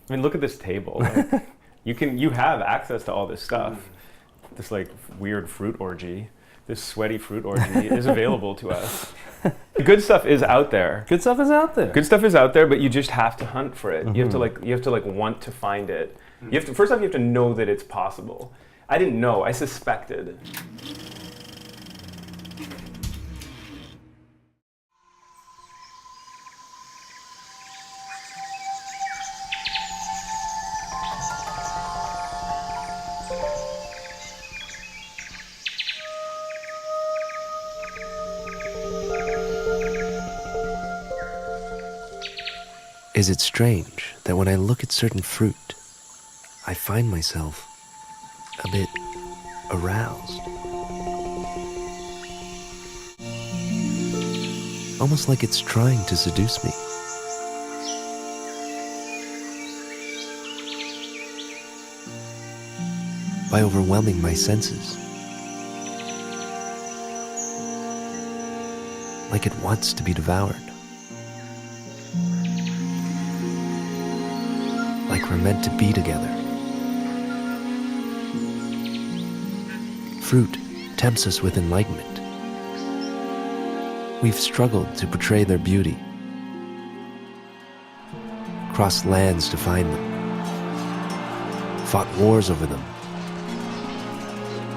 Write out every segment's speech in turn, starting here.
I mean, look at this table. Like, you have access to all this stuff. This like weird fruit orgy, this sweaty fruit orgy is available to us. The good stuff is out there. Good stuff is out there. Good stuff is out there, but you just have to hunt for it. You have to like want to find it. You have to first off, you have to know that it's possible. I didn't know. I suspected. Is it strange that when I look at certain fruit, I find myself a bit aroused? Almost like it's trying to seduce me. By overwhelming my senses. Like it wants to be devoured. Like we're meant to be together. Fruit tempts us with enlightenment. We've struggled to portray their beauty, crossed lands to find them, fought wars over them.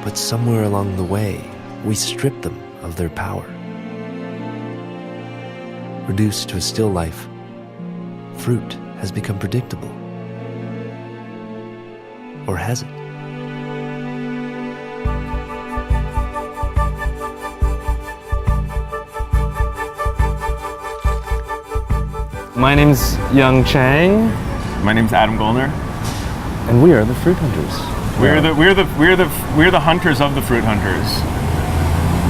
But somewhere along the way, we stripped them of their power. Reduced to a still life, fruit has become predictable. Or has it? My name's Young Chang. My name's Adam Gollner. And we are the Fruit Hunters. We're the hunters of the fruit hunters.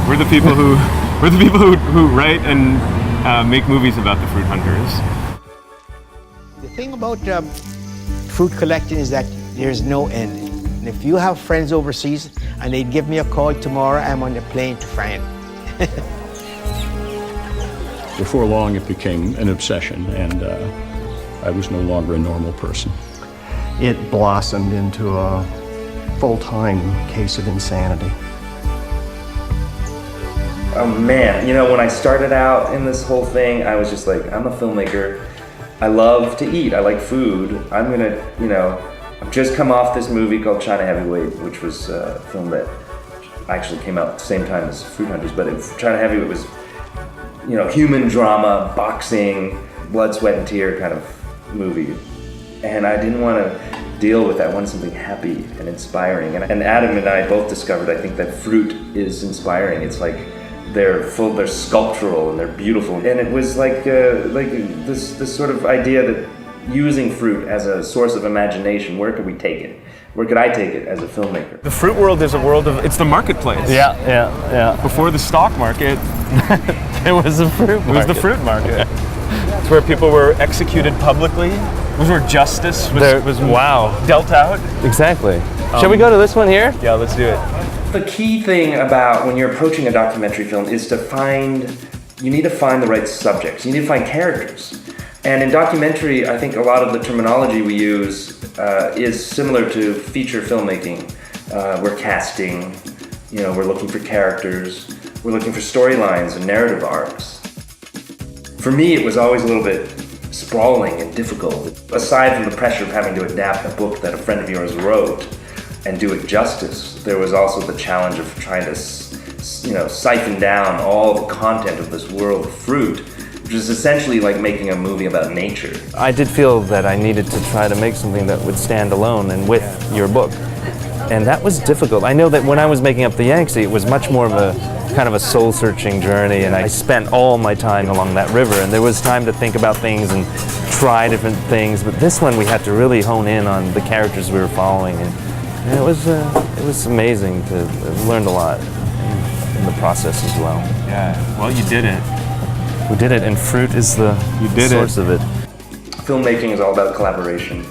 We're the people who write and make movies about the fruit hunters. The thing about fruit collecting is that there's no end. And if you have friends overseas and they'd give me a call tomorrow, I'm on the plane to France. Before long, it became an obsession, and I was no longer a normal person. It blossomed into a full-time case of insanity. Oh man, you know, when I started out in this whole thing, I was just like, I'm a filmmaker. I love to eat. I like food. I'm gonna, you know, I've just come off this movie called China Heavyweight, which was a film that actually came out at the same time as Fruit Hunters, but China Heavyweight was, you know, human drama, boxing, blood, sweat, and tear kind of movie. And I didn't want to deal with that. I wanted something happy and inspiring. And Adam and I both discovered, I think, that fruit is inspiring. It's like they're sculptural and they're beautiful. And it was like this sort of idea that using fruit as a source of imagination, where could we take it? Where could I take it as a filmmaker? The fruit world is a world of, it's the marketplace. Yeah. Before the stock market, It was the fruit market. it was the fruit market. It's where people were executed publicly. It was where justice was dealt out. Exactly. Shall we go to this one here? Yeah, let's do it. The key thing about when you're approaching a documentary film is you need to find the right subjects. You need to find characters. And in documentary, I think a lot of the terminology we use is similar to feature filmmaking. We're casting, you know, we're looking for characters, we're looking for storylines and narrative arcs. For me, it was always a little bit sprawling and difficult. Aside from the pressure of having to adapt a book that a friend of yours wrote and do it justice, there was also the challenge of trying to, you know, siphon down all the content of this world of fruit, which is essentially like making a movie about nature. I did feel that I needed to try to make something that would stand alone and with your book. And that was difficult. I know that when I was making up the Yangtze, it was much more of a kind of a soul-searching journey, and I spent all my time along that river, and there was time to think about things and try different things, but this one we had to really hone in on the characters we were following, and it was amazing. I learned a lot in the process as well. Yeah, well, you did it. We did it, and fruit is the source of it. Filmmaking is all about collaboration,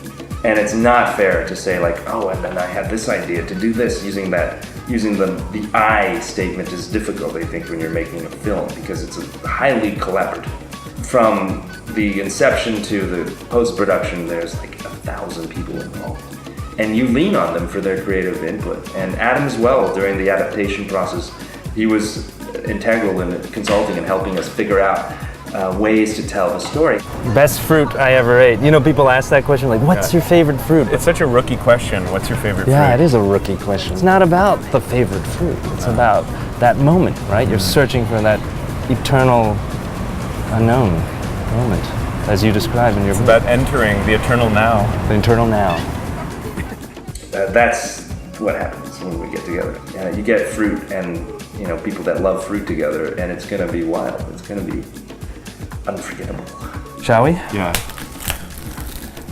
and it's not fair to say like, oh, and then I had this idea to do this. Using the I statement is difficult, I think, when you're making a film, because it's highly collaborative. From the inception to the post-production, there's like 1,000 people involved. And you lean on them for their creative input. And Adam as well, during the adaptation process, he was integral in consulting and helping us figure out ways to tell the story. Best fruit I ever ate. You know, people ask that question, like, what's your favorite fruit? It's such a rookie question. What's your favorite fruit? Yeah, it is a rookie question. It's not about the favorite fruit. It's about that moment, right? You're searching for that eternal, unknown moment, as you describe in your book. It's about entering the eternal now. The eternal now. That's what happens when we get together. You get fruit and people that love fruit together, and it's gonna be wild. It's gonna be unforgettable. Shall we? Yeah.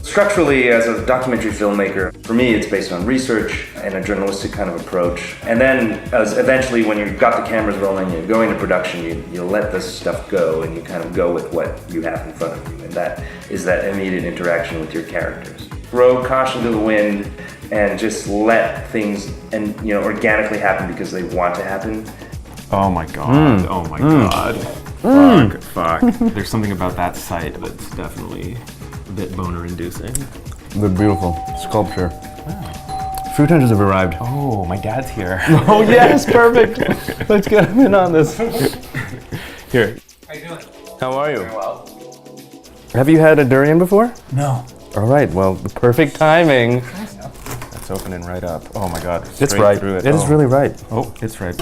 Structurally, as a documentary filmmaker, for me, it's based on research and a journalistic kind of approach. And then, eventually, when you've got the cameras rolling, you're going to production, you let this stuff go, and you kind of go with what you have in front of you. And that is that immediate interaction with your characters. Throw caution to the wind and just let things organically happen because they want to happen. Oh my god. Oh my god. Fuck. There's something about that site that's definitely a bit boner-inducing. The beautiful sculpture. Fruit hunters have arrived. Oh, my dad's here. Oh yes, perfect. Let's get him in on this. Here. How you doing? How are you? Very well. Have you had a durian before? No. All right. Well, the perfect timing. It's opening right up. Oh my god. It's Straight right. through it. It is really right. Oh, it's right.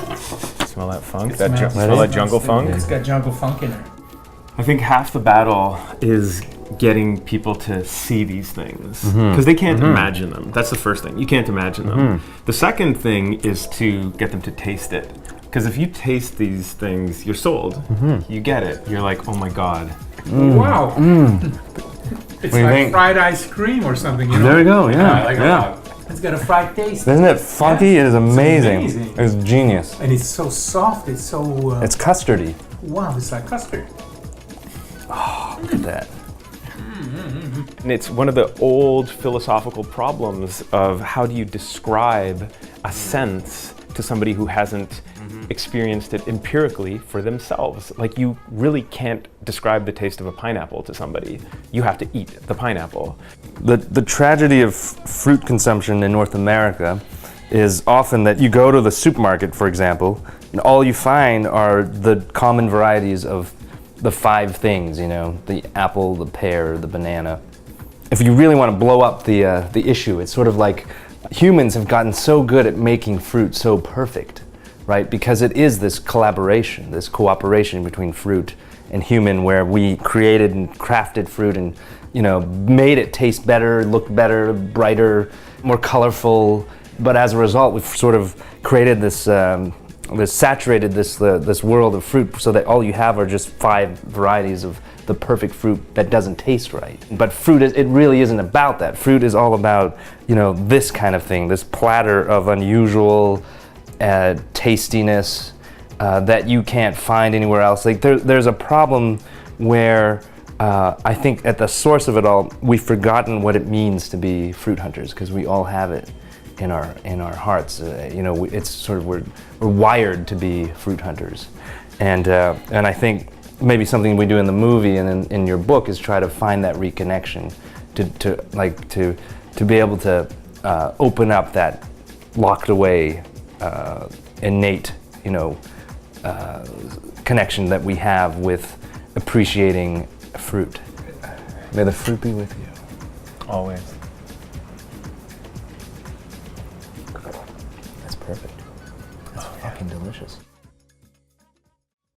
Smell that funk? It That smells smell that nice. jungle funk? It's got jungle funk in it. I think half the battle is getting people to see these things because they can't imagine them. That's the first thing. You can't imagine them. The second thing is to get them to taste it. Because if you taste these things, you're sold. You get it. You're like, oh my god. Wow. It's do you like think? fried ice cream or something, you know? There you go. Yeah. I like it a lot. It's got a fried taste. Isn't it funky? Yeah. It is amazing. amazing. It's genius. And it's so soft. It's so... It's custardy. wow, it's like custard. Look at that. And it's one of the old philosophical problems of how do you describe a sense to somebody who hasn't experienced it empirically for themselves. Like, you really can't describe the taste of a pineapple to somebody. You have to eat the pineapple. The tragedy of fruit consumption in North America is often that you go to the supermarket, for example, and all you find are the common varieties of the 5 things, the apple, the pear, the banana. If you really want to blow up the issue, it's sort of like humans have gotten so good at making fruit so perfect, right? Because it is this collaboration, this cooperation between fruit and human, where we created and crafted fruit and made it taste better, look better, brighter, more colorful. But as a result, we've sort of created this saturated this world of fruit so that all you have are just 5 varieties of the perfect fruit that doesn't taste right. But fruit it really isn't about that. Fruit is all about this kind of thing, this platter of unusual tastiness that you can't find anywhere else. Like there's a problem where I think at the source of it all, we've forgotten what it means to be fruit hunters, because we all have it in our hearts. It's sort of we're wired to be fruit hunters, and I think maybe something we do in the movie and in your book is try to find that reconnection, to be able to open up that locked away innate connection that we have with appreciating fruit. May the fruit be with you. Always. That's perfect. That's fucking delicious.